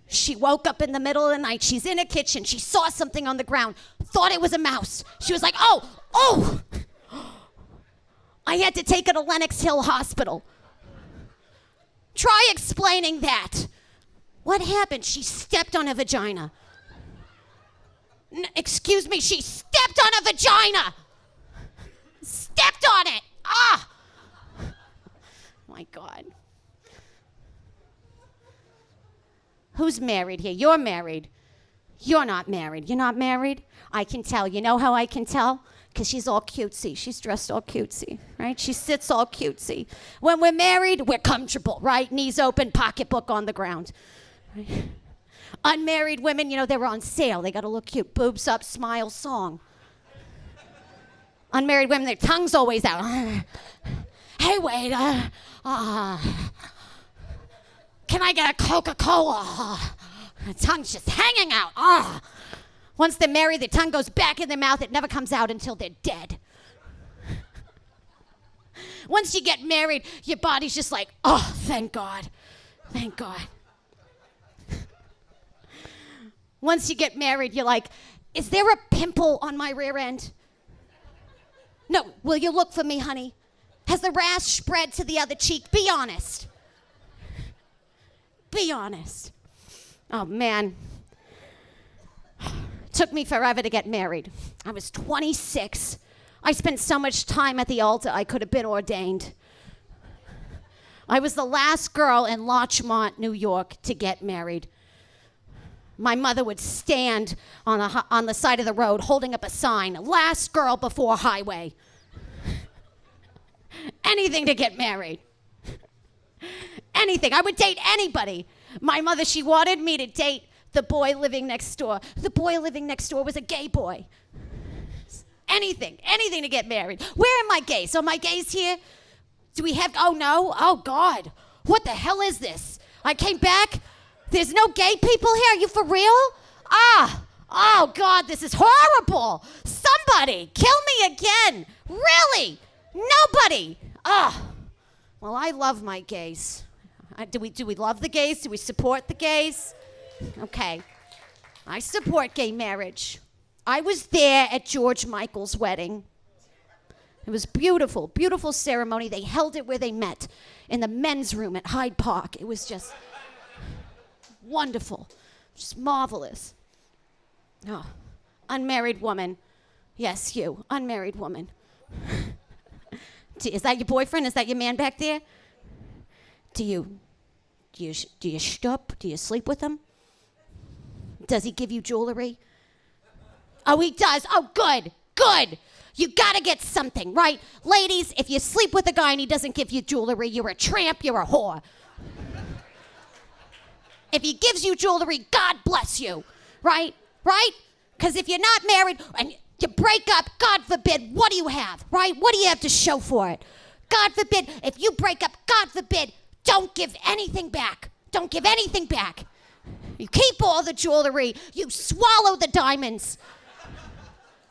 She woke up in the middle of the night. She's in a kitchen. She saw something on the ground. Thought it was a mouse. She was like, oh. I had to take her to Lenox Hill Hospital. Try explaining that. What happened? She stepped on a vagina. Excuse me, she stepped on a vagina. Stepped on it. Ah. My God. Who's married here? You're married. You're not married. You're not married? I can tell. You know how I can tell? Because she's all cutesy. She's dressed all cutesy, right? She sits all cutesy. When we're married, we're comfortable, right? Knees open, pocketbook on the ground. Right? Unmarried women, you know, they're on sale. They got to look cute. Boobs up, smile, song. Unmarried women, their tongue's always out. Hey, waiter. Can I get a Coca-Cola? The tongue's just hanging out. Once they're married, the tongue goes back in their mouth. It never comes out until they're dead. Once you get married, your body's just like, oh, thank God. Thank God. Once you get married, you're like, is there a pimple on my rear end? No, will you look for me, honey? Has the rash spread to the other cheek? Be honest. Be honest. Oh, man. Took me forever to get married. I was 26. I spent so much time at the altar, I could have been ordained. I was the last girl in Larchmont, New York, to get married. My mother would stand on the side of the road holding up a sign, last girl before highway. Anything to get married. Anything. I would date anybody. My mother, she wanted me to date the boy living next door. The boy living next door was a gay boy. Anything to get married. Where are my gays? Are my gays here? Do we have, oh no, oh God. What the hell is this? I came back, there's no gay people here, are you for real? Oh God, this is horrible. Somebody, kill me again. Really? Nobody. Well, I love my gays. Do we love the gays? Do we support the gays? Okay. I support gay marriage. I was there at George Michael's wedding. It was beautiful, beautiful ceremony. They held it where they met, in the men's room at Hyde Park. It was just wonderful, just marvelous. Oh, unmarried woman. Yes, you, unmarried woman. Is that your boyfriend? Is that your man back there? Do you shtup? Do you sleep with him? Does he give you jewelry? Oh, he does. Oh, good, good. You gotta get something, right? Ladies, if you sleep with a guy and he doesn't give you jewelry, you're a tramp, you're a whore. If he gives you jewelry, God bless you, right? Right? Because if you're not married and you break up, God forbid, what do you have, right? What do you have to show for it? God forbid, if you break up, God forbid, don't give anything back. Don't give anything back. You keep all the jewelry. You swallow the diamonds.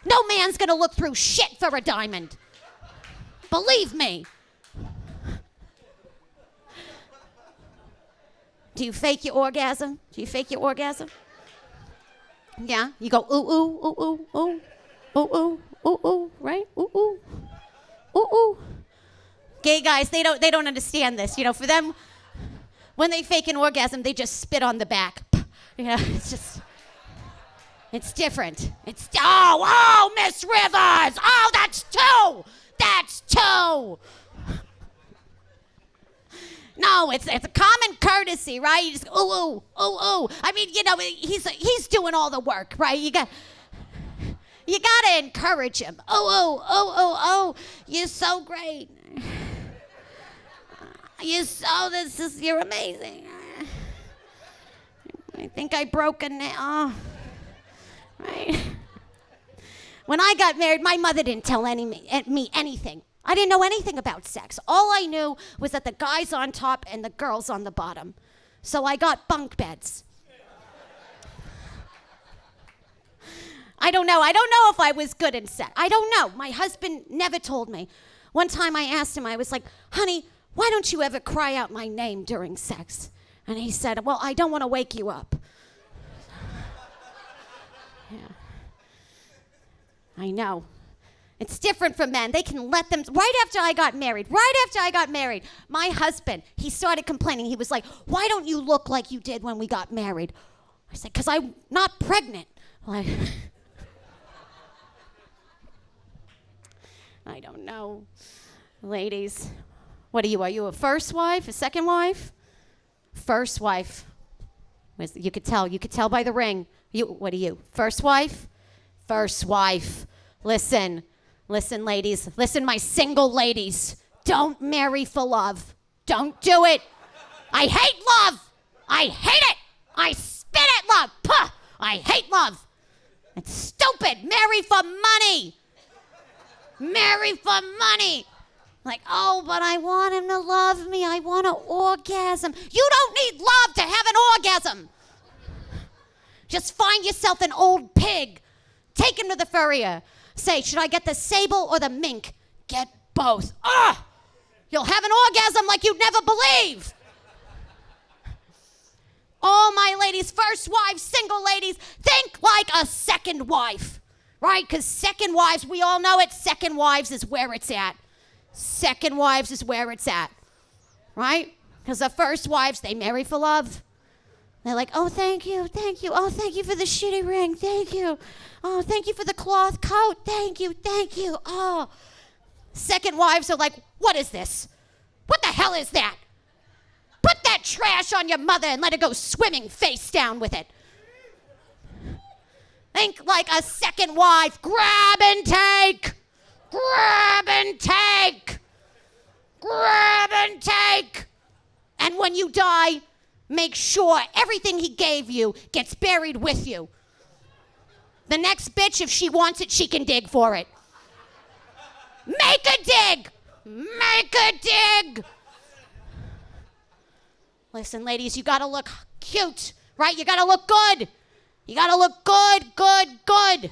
No man's gonna look through shit for a diamond. Believe me. Do you fake your orgasm? Do you fake your orgasm? Yeah? You go ooh, ooh, ooh, ooh, ooh, ooh, ooh, ooh, ooh, right? Ooh, ooh, ooh, ooh. Gay guys, they don't understand this. You know, for them, when they fake an orgasm, they just spit on the back. You know, it's different. Oh, Miss Rivers! Oh, that's two! That's two! No, it's a common courtesy, right? You just go, ooh, ooh, ooh, ooh. I mean, you know, he's doing all the work, right? You gotta encourage him. Oh, oh, oh, oh, oh, you're so great. You're amazing. I think I broke a nail. Oh. Right? When I got married, my mother didn't tell me anything. I didn't know anything about sex. All I knew was that the guy's on top and the girl's on the bottom. So I got bunk beds. I don't know if I was good in sex. I don't know. My husband never told me. One time I asked him, I was like, honey, why don't you ever cry out my name during sex? And he said, well, I don't want to wake you up. Yeah. I know. It's different from men. They can let them, right after I got married, my husband, he started complaining. He was like, why don't you look like you did when we got married? I said, because I'm not pregnant. Like, I don't know. Ladies, what are you? Are you a first wife, a second wife? First wife. You could tell by the ring. What are you? First wife? First wife. Listen, ladies. Listen, my single ladies. Don't marry for love. Don't do it. I hate love. I hate it. I spit at love. Puh. I hate love. It's stupid. Marry for money. Marry for money. Like, oh, but I want him to love me. I want an orgasm. You don't need love to have an orgasm. Just find yourself an old pig. Take him to the furrier. Say, should I get the sable or the mink? Get both. Ah! You'll have an orgasm like you'd never believe. All my ladies, first wives, single ladies, think like a second wife. Right? Because second wives, we all know it, second wives is where it's at. Second wives is where it's at. Right? Because the first wives, they marry for love. They're like, oh, thank you. Oh, thank you for the shitty ring. Thank you. Oh, thank you for the cloth coat. Thank you. Oh. Second wives are like, what is this? What the hell is that? Put that trash on your mother and let her go swimming face down with it. Think like a second wife. Grab and take. Grab and take. Grab and take. And when you die, make sure everything he gave you gets buried with you. The next bitch, if she wants it, she can dig for it. Make a dig! Make a dig! Listen, ladies, you gotta look cute, right? You gotta look good. You gotta look good.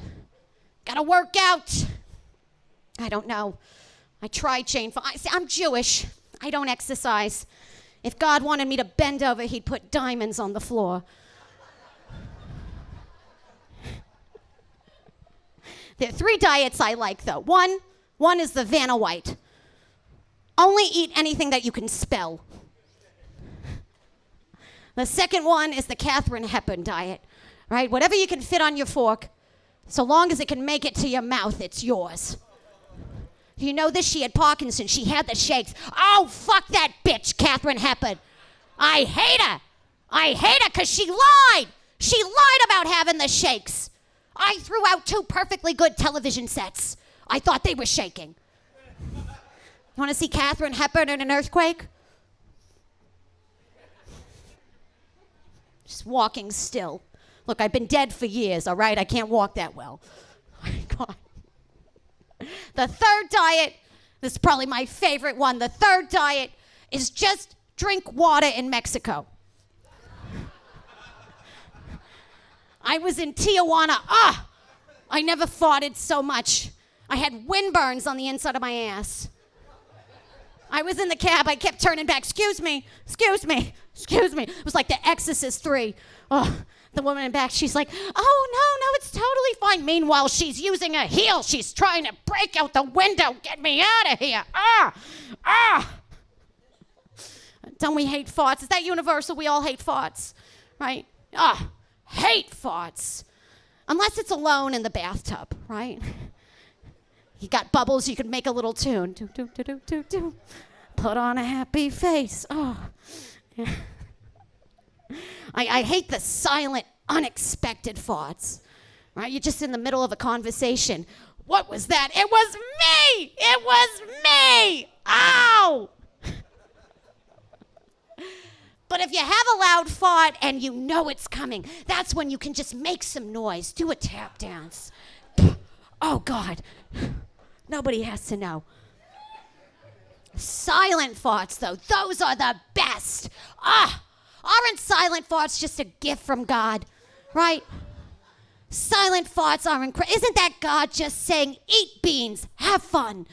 Gotta work out. I don't know. I tried Jane. I'm Jewish. I don't exercise. If God wanted me to bend over, he'd put diamonds on the floor. There are 3 diets I like, though. One is the Vanna White. Only eat anything that you can spell. The second one is the Katharine Hepburn diet, right? Whatever you can fit on your fork, so long as it can make it to your mouth, it's yours. You know this? She had Parkinson's. She had the shakes. Oh, fuck that bitch, Katharine Hepburn. I hate her because she lied. She lied about having the shakes. I threw out 2 perfectly good television sets. I thought they were shaking. You want to see Katharine Hepburn in an earthquake? Just walking still. Look, I've been dead for years, all right? I can't walk that well. Oh my God. The third diet, this is probably my favorite one. The third diet is just drink water in Mexico. I was in Tijuana. I never farted so much. I had windburns on the inside of my ass. I was in the cab. I kept turning back. Excuse me. It was like The Exorcist 3. Oh, The woman in back, she's like, oh, no, it's totally fine. Meanwhile, she's using a heel. She's trying to break out the window. Get me out of here. Don't we hate farts? Is that universal? We all hate farts, right? Hate farts. Unless it's alone in the bathtub, right? You got bubbles, you could make a little tune. Do, do, do, do, do, do. Put on a happy face. Yeah. I hate the silent, unexpected farts, right? You're just in the middle of a conversation. What was that? It was me! It was me! Ow! But if you have a loud fart and you know it's coming, that's when you can just make some noise. Do a tap dance. Oh, God. Nobody has to know. Silent farts, though, those are the best. Aren't silent farts just a gift from God, right? Silent farts are incredible. Isn't that God just saying, eat beans, have fun?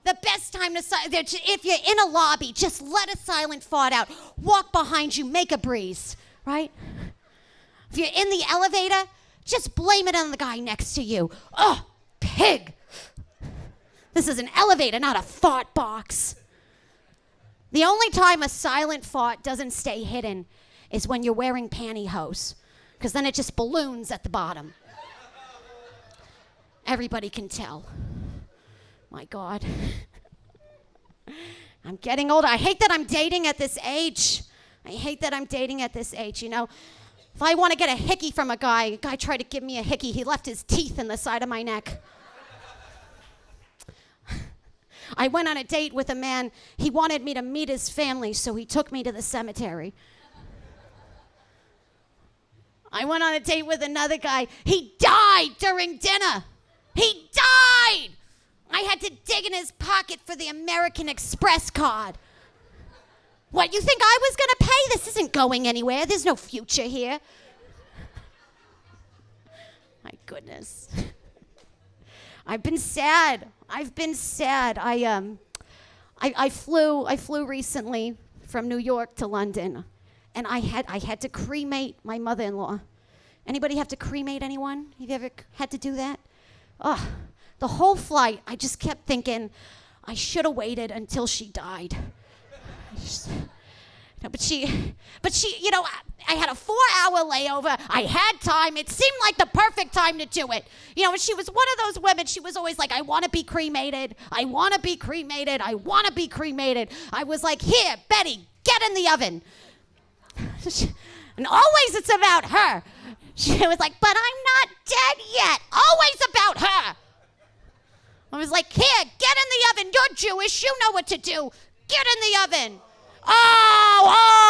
The best time to, if you're in a lobby, just let a silent fart out. Walk behind you, make a breeze, right? If you're in the elevator, just blame it on the guy next to you. Pig. This is an elevator, not a fart box. The only time a silent fart doesn't stay hidden is when you're wearing pantyhose, because then it just balloons at the bottom. Everybody can tell. My God. I'm getting older. I hate that I'm dating at this age. You know. If I want to get a hickey from a guy tried to give me a hickey. He left his teeth in the side of my neck. I went on a date with a man. He wanted me to meet his family, so he took me to the cemetery. I went on a date with another guy. He died during dinner. He died! I had to dig in his pocket for the American Express card. What, you think I was going to pay? This isn't going anywhere. There's no future here. My goodness. I've been sad. I flew recently from New York to London, and I had to cremate my mother-in-law. Anybody have to cremate anyone? Have you ever had to do that? The whole flight, I just kept thinking, I should have waited until she died. But she, you know, I had a 4-hour layover. I had time. It seemed like the perfect time to do it. You know, she was one of those women. She was always like, I want to be cremated. I want to be cremated. I want to be cremated. I was like, here, Betty, get in the oven. And always it's about her. She was like, but I'm not dead yet. Always about her. I was like, here, get in the oven. You're Jewish. You know what to do. Get in the oven. Oh,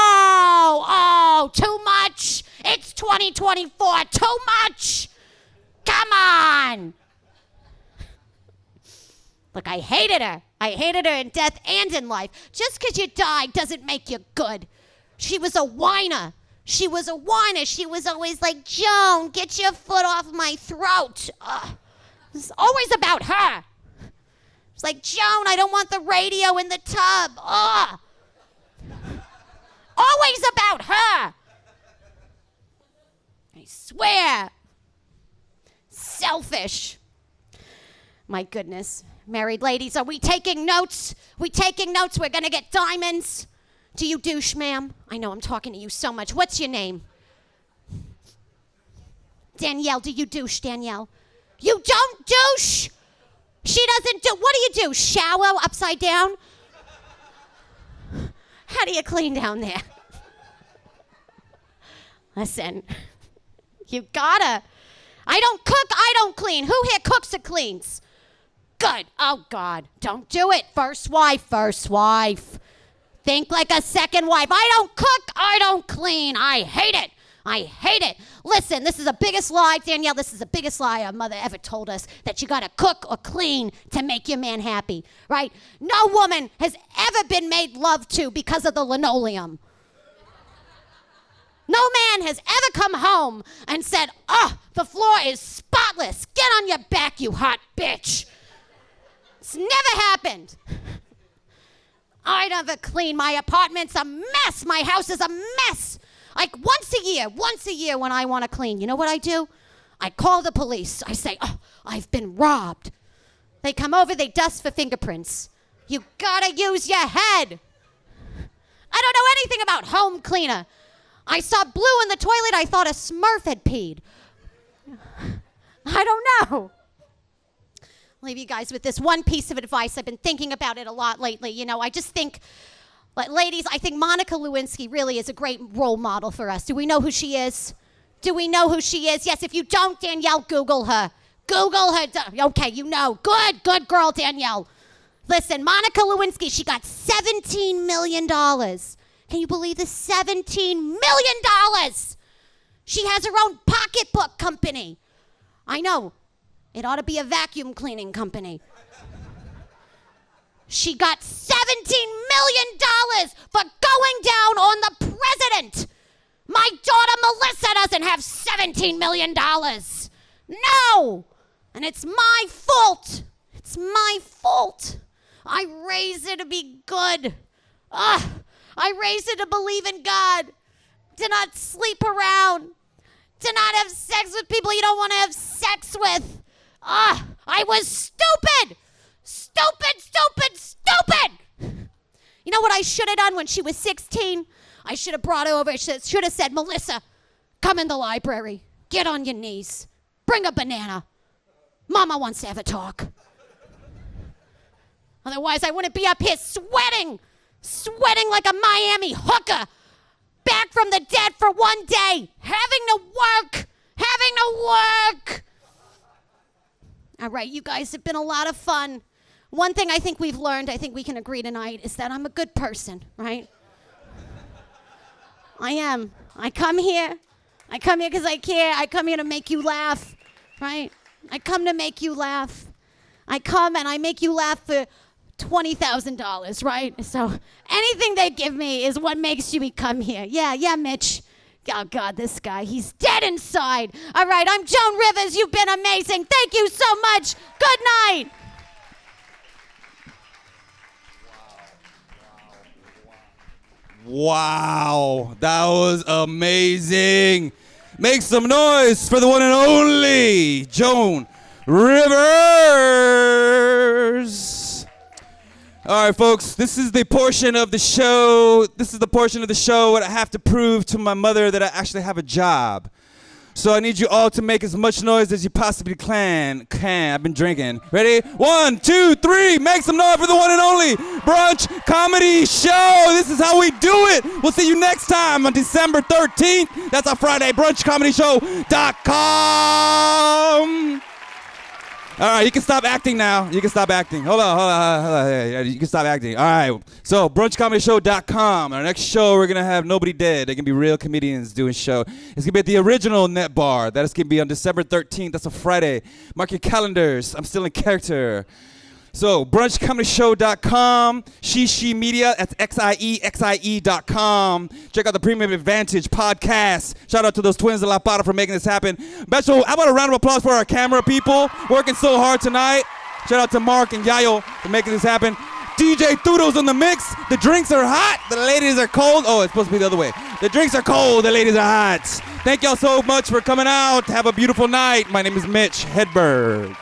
too much. It's 2024. Too much. Come on. Look, I hated her. I hated her in death and in life. Just because you died doesn't make you good. She was a whiner. She was always like, Joan, get your foot off my throat. It's always about her. It's like, Joan, I don't want the radio in the tub. Always about her. I swear. Selfish. My goodness. Married ladies, are we taking notes? We're going to get diamonds. Do you douche, ma'am? I know I'm talking to you so much. What's your name? Danielle, do you douche, Danielle? You don't douche? She doesn't do. What do? Shower upside down? How do you clean down there? Listen, you gotta. I don't cook, I don't clean. Who here cooks or cleans? Good. Oh, God. Don't do it. First wife. Think like a second wife. I don't cook, I don't clean. I hate it. Listen, this is the biggest lie, Danielle. This is the biggest lie our mother ever told us, that you gotta cook or clean to make your man happy, right? No woman has ever been made love to because of the linoleum. No man has ever come home and said, the floor is spotless. Get on your back, you hot bitch. It's never happened. I never clean. My apartment's a mess. My house is a mess. Like once a year when I want to clean, you know what I do? I call the police. I say, oh, I've been robbed. They come over, they dust for fingerprints. You gotta use your head. I don't know anything about home cleaner. I saw blue in the toilet, I thought a Smurf had peed. I don't know. I'll leave you guys with this one piece of advice. I've been thinking about it a lot lately. You know, I just think, ladies, I think Monica Lewinsky really is a great role model for us. Do we know who she is? Do we know who she is? Yes, if you don't, Danielle, Google her. Google her. Okay, you know. Good girl, Danielle. Listen, Monica Lewinsky, she got $17 million. Can you believe this? $17 million! She has her own pocketbook company. I know. It ought to be a vacuum cleaning company. She got $17 million for going down on the president. My daughter Melissa doesn't have $17 million. No! And it's my fault. It's my fault. I raised her to be good. I raised her to believe in God, to not sleep around, to not have sex with people you don't want to have sex with. I was stupid. Stupid. You know what I should have done when she was 16? I should have brought her over. I should have said, Melissa, come in the library. Get on your knees. Bring a banana. Mama wants to have a talk. Otherwise, I wouldn't be up here sweating like a Miami hooker, back from the dead for one day, having to work. All right, you guys have been a lot of fun. One thing I think we've learned, I think we can agree tonight, is that I'm a good person, right? I am. I come here because I care. I come here to make you laugh, right? I come to make you laugh. I come and I make you laugh for $20,000, right? So anything they give me is what makes me come here. Yeah, Mitch. Oh, God, this guy, he's dead inside. All right, I'm Joan Rivers. You've been amazing. Thank you so much. Good night. Wow, that was amazing. Make some noise for the one and only Joan Rivers. All right, folks, this is the portion of the show. Where I have to prove to my mother that I actually have a job. So I need you all to make as much noise as you possibly can. I've been drinking. Ready? 1, 2, 3. Make some noise for the one and only Brunch Comedy Show. This is how we do it. We'll see you next time on December 13th. That's our Friday. BrunchComedyShow.com. All right, you can stop acting now. Hold on. Yeah, you can stop acting. All right, so BrunchComedyShow.com. Our next show, we're going to have nobody dead. They're going to be real comedians doing show. It's going to be at the original Nett Bar. That is going to be on December 13th. That's a Friday. Mark your calendars. I'm still in character. So, BrunchComedyShow.com, She Media, that's XIE.com. Check out the Premium Advantage podcast. Shout out to those twins de La Para for making this happen. How about a round of applause for our camera people working so hard tonight? Shout out to Mark and Yayo for making this happen. DJ Thudo's on the mix. The drinks are hot. The ladies are cold. Oh, it's supposed to be the other way. The drinks are cold. The ladies are hot. Thank y'all so much for coming out. Have a beautiful night. My name is Mitch Hedberg.